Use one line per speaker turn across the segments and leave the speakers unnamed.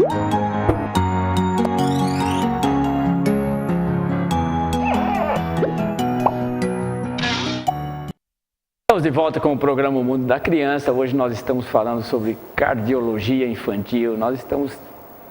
Estamos de volta com o programa O Mundo da Criança. Hoje nós estamos falando sobre cardiologia infantil. Nós estamos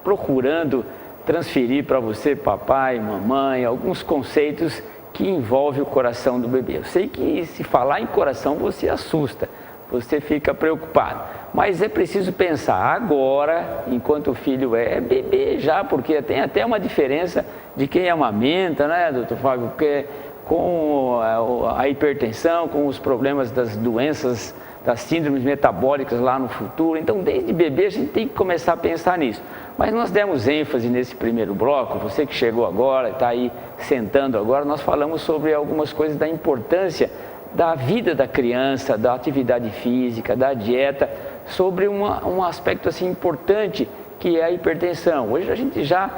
procurando transferir para você, papai, mamãe, alguns conceitos que envolvem o coração do bebê. Eu sei que se falar em coração você assusta, você fica preocupado. Mas é preciso pensar agora, enquanto o filho é bebê já, porque tem até uma diferença de quem amamenta, né, doutor Fábio? Porque com a hipertensão, com os problemas das doenças, das síndromes metabólicas lá no futuro. Então, desde bebê, a gente tem que começar a pensar nisso. Mas nós demos ênfase nesse primeiro bloco, você que chegou agora, está aí sentando agora, nós falamos sobre algumas coisas da importância da vida da criança, da atividade física, da dieta, sobre um aspecto assim importante, que é a hipertensão. Hoje a gente já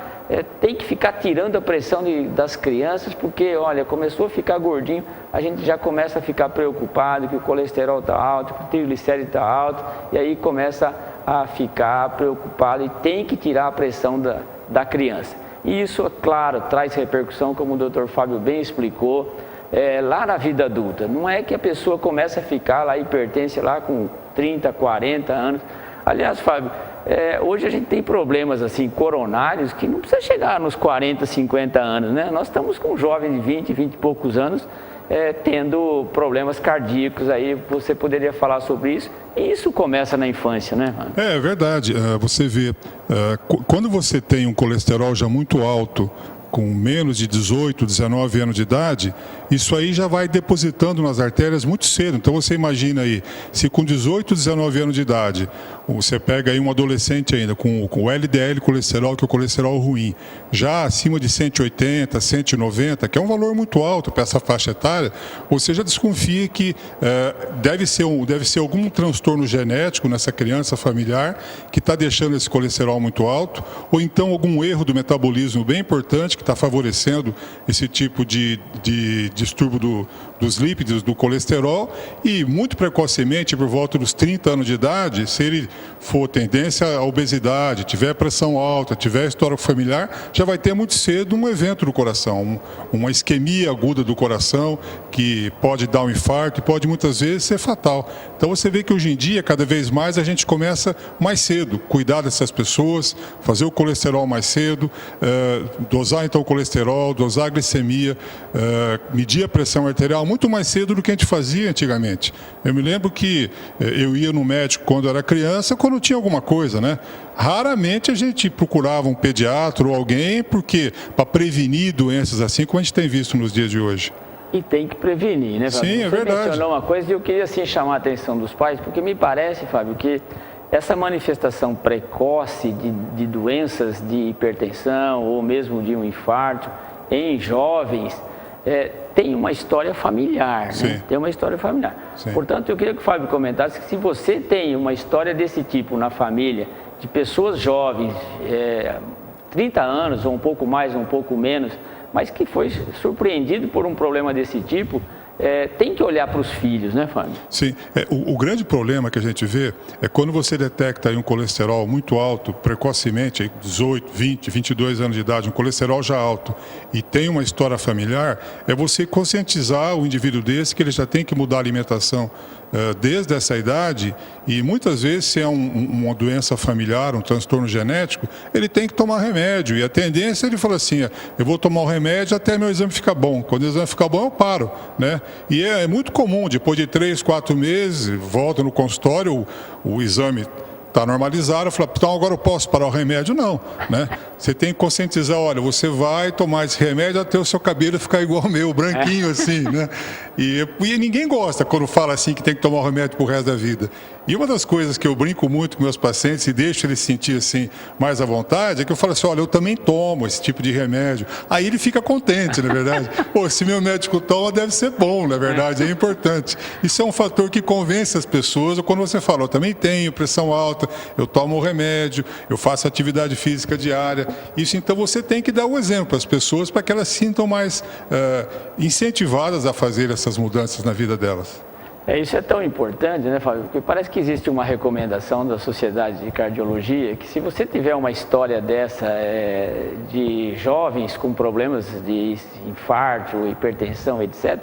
tem que ficar tirando a pressão das crianças, porque, olha, começou a ficar gordinho, a gente já começa a ficar preocupado que o colesterol está alto, que o triglicérido está alto, e aí começa a ficar preocupado e tem que tirar a pressão da criança. E isso, claro, traz repercussão, como o Dr. Fábio bem explicou, lá na vida adulta. Não é que a pessoa começa a ficar lá, hipertensa lá com 30, 40 anos. Aliás, Fábio, hoje a gente tem problemas assim coronários que não precisa chegar nos 40, 50 anos, né? Nós estamos com um jovem de 20 e poucos anos tendo problemas cardíacos aí, você poderia falar sobre isso? E isso começa na infância, né?
É verdade, você vê, quando você tem um colesterol já muito alto, com menos de 18, 19 anos de idade, isso aí já vai depositando nas artérias muito cedo. Então você imagina aí, se com 18, 19 anos de idade, você pega aí um adolescente ainda com o LDL colesterol, que é o colesterol ruim, já acima de 180, 190, que é um valor muito alto para essa faixa etária, você já desconfia que deve ser algum transtorno genético nessa criança familiar que está deixando esse colesterol muito alto, ou então algum erro do metabolismo bem importante que está favorecendo esse tipo de distúrbio dos lípidos, do colesterol, e muito precocemente, por volta dos 30 anos de idade, se ele for tendência à obesidade, tiver pressão alta, tiver história familiar, já vai ter muito cedo um evento do coração, uma isquemia aguda do coração, que pode dar um infarto e pode muitas vezes ser fatal. Então você vê que hoje em dia, cada vez mais, a gente começa mais cedo, cuidar dessas pessoas, fazer o colesterol mais cedo, dosar então o colesterol, dosar a glicemia, medir a pressão arterial muito mais cedo do que a gente fazia antigamente. Eu me lembro que eu ia no médico quando era criança, quando tinha alguma coisa, né? Raramente a gente procurava um pediatra ou alguém, porque para prevenir doenças assim, como a gente tem visto nos dias de hoje.
E tem que prevenir, né, Fábio?
Sim, é verdade.
Você mencionou uma coisa e eu queria assim chamar a atenção dos pais, porque me parece, Fábio, que essa manifestação precoce de doenças de hipertensão ou mesmo de um infarto em jovens tem uma história familiar, né? Tem uma história familiar. Sim. Portanto, eu queria que o Fábio comentasse que se você tem uma história desse tipo na família, de pessoas jovens, 30 anos ou um pouco mais, um pouco menos, mas que foi surpreendido por um problema desse tipo, tem que olhar para os filhos, né, Fábio?
Sim, o grande problema que a gente vê é quando você detecta aí um colesterol muito alto, precocemente, aí 18, 20, 22 anos de idade, um colesterol já alto, e tem uma história familiar, é você conscientizar o indivíduo desse que ele já tem que mudar a alimentação desde essa idade, e muitas vezes se é uma doença familiar, um transtorno genético, ele tem que tomar remédio, e a tendência ele fala assim, eu vou tomar o remédio até meu exame ficar bom, quando o exame ficar bom eu paro, né? E é muito comum, depois de 3, 4 meses, volta no consultório, o exame está normalizado, fala, então agora eu posso parar o remédio? Não, né? Você tem que conscientizar, olha, você vai tomar esse remédio até o seu cabelo ficar igual ao meu, branquinho assim, né? E ninguém gosta quando fala assim que tem que tomar o remédio pro resto da vida. E uma das coisas que eu brinco muito com meus pacientes e deixo eles sentir assim mais à vontade, é que eu falo assim, olha, eu também tomo esse tipo de remédio. Aí ele fica contente, na verdade. Pô, se meu médico toma, deve ser bom, na verdade, é importante. Isso é um fator que convence as pessoas, quando você fala, eu também tenho pressão alta, eu tomo o remédio, eu faço atividade física diária. Isso, então, você tem que dar o exemplo às pessoas para que elas sintam mais incentivadas a fazer essas mudanças na vida delas.
Isso é tão importante, né, Fábio? Porque parece que existe uma recomendação da Sociedade de Cardiologia que se você tiver uma história dessa de jovens com problemas de infarto, hipertensão, etc.,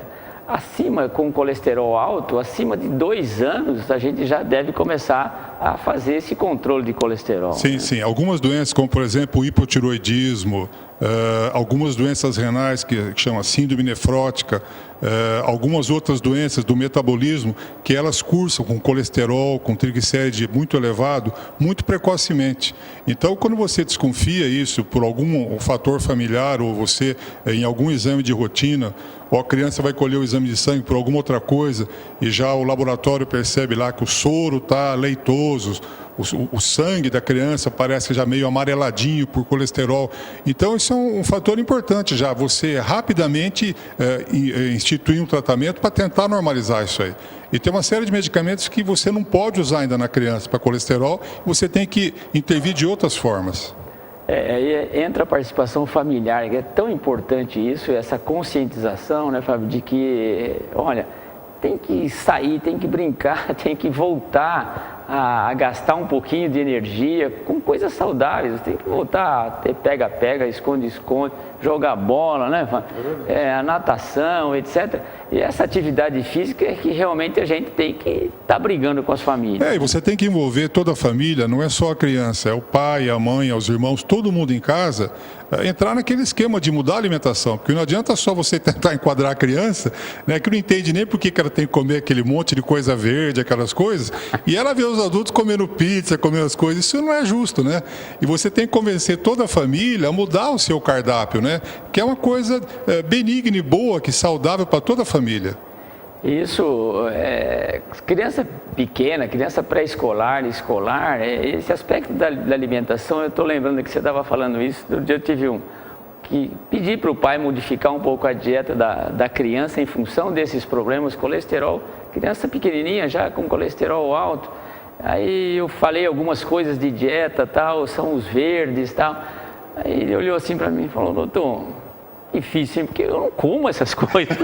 com colesterol alto, acima de 2 anos, a gente já deve começar a fazer esse controle de colesterol.
Sim, sim. Algumas doenças, como por exemplo o hipotiroidismo, algumas doenças renais que chama síndrome nefrótica, algumas outras doenças do metabolismo que elas cursam com colesterol, com triglicéride muito elevado, muito precocemente. Então, quando você desconfia isso por algum fator familiar ou você em algum exame de rotina, ou a criança vai colher o exame de sangue por alguma outra coisa e já o laboratório percebe lá que o soro está leitoso, o sangue da criança parece já meio amareladinho por colesterol. Então, isso é um fator importante já, você rapidamente instituir um tratamento para tentar normalizar isso aí. E tem uma série de medicamentos que você não pode usar ainda na criança para colesterol, você tem que intervir de outras formas.
Aí entra a participação familiar, que é tão importante isso, essa conscientização, né, Fábio, de que, olha, tem que sair, tem que brincar, tem que voltar a gastar um pouquinho de energia com coisas saudáveis, tem que voltar a ter pega-pega, esconde-esconde, jogar bola, né? A natação, etc. E essa atividade física é que realmente a gente tem que estar brigando com as famílias.
E você tem que envolver toda a família, não é só a criança, é o pai, a mãe, os irmãos, todo mundo em casa, entrar naquele esquema de mudar a alimentação, porque não adianta só você tentar enquadrar a criança, né, que não entende nem por que ela tem que comer aquele monte de coisa verde, aquelas coisas, e ela vê os adultos comendo pizza, comendo as coisas, isso não é justo, né? E você tem que convencer toda a família a mudar o seu cardápio, né? Que é uma coisa benigna e boa, que saudável para toda a família.
Isso, criança pequena, criança pré-escolar, escolar, esse aspecto da alimentação, eu estou lembrando que você estava falando isso, outro dia eu tive que pedir para o pai modificar um pouco a dieta da criança em função desses problemas, colesterol, criança pequenininha já com colesterol alto, aí eu falei algumas coisas de dieta, tal, são os verdes, tal, aí ele olhou assim para mim e falou, doutor, difícil, hein? Porque eu não como essas coisas.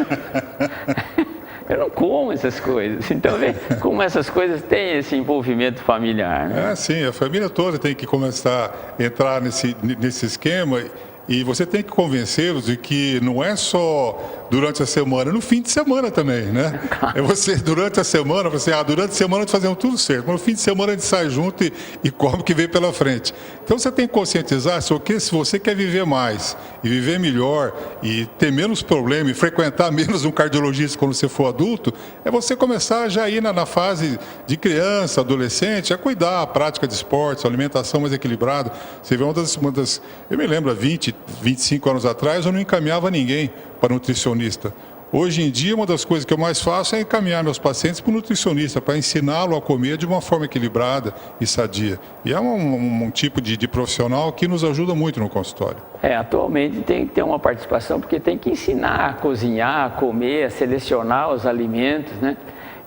Eu não como essas coisas. Então, como essas coisas têm esse envolvimento familiar, né?
Sim, a família toda tem que começar a entrar nesse esquema. E você tem que convencê-los de que não é só durante a semana, no fim de semana também, né? É você, durante a semana, durante a semana fazemos tudo certo, mas no fim de semana a gente sai junto e come o que vem pela frente. Então você tem que conscientizar, se você quer viver mais e viver melhor e ter menos problema e frequentar menos um cardiologista quando você for adulto, é você começar já aí na fase de criança, adolescente, a cuidar, a prática de esportes, a alimentação mais equilibrada. Você vê eu me lembro, 25 anos atrás, eu não encaminhava ninguém para nutricionista. Hoje em dia, uma das coisas que eu mais faço é encaminhar meus pacientes para o nutricionista, para ensiná-lo a comer de uma forma equilibrada e sadia. E é um tipo de profissional que nos ajuda muito no consultório.
Atualmente tem que ter uma participação, porque tem que ensinar a cozinhar, a comer, a selecionar os alimentos, né?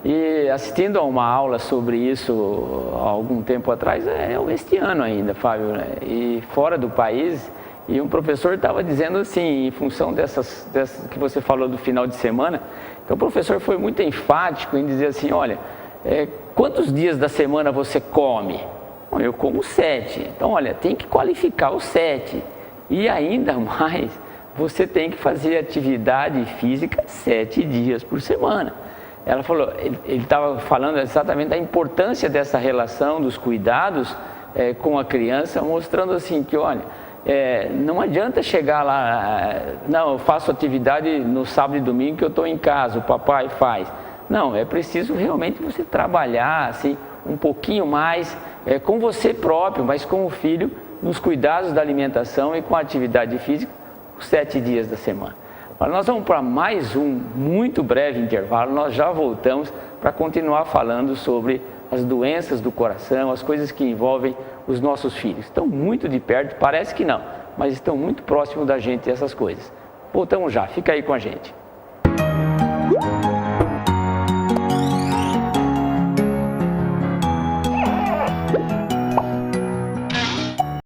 E assistindo a uma aula sobre isso há algum tempo atrás, este ano ainda, Fábio, né? E fora do país, e um professor estava dizendo assim, em função dessas que você falou do final de semana, então o professor foi muito enfático em dizer assim, olha, quantos dias da semana você come? Bom, eu como 7, então olha, tem que qualificar os 7, e ainda mais, você tem que fazer atividade física 7 dias por semana. Ela falou, ele estava falando exatamente da importância dessa relação, dos cuidados com a criança, mostrando assim que, olha, não adianta chegar lá, não, eu faço atividade no sábado e domingo que eu estou em casa, o papai faz. Não, é preciso realmente você trabalhar assim, um pouquinho mais com você próprio, mas com o filho, nos cuidados da alimentação e com a atividade física, os 7 dias da semana. Mas nós vamos para mais um muito breve intervalo, nós já voltamos para continuar falando sobre as doenças do coração, as coisas que envolvem os nossos filhos. Estão muito de perto, parece que não, mas estão muito próximo da gente essas coisas. Voltamos já, fica aí com a gente.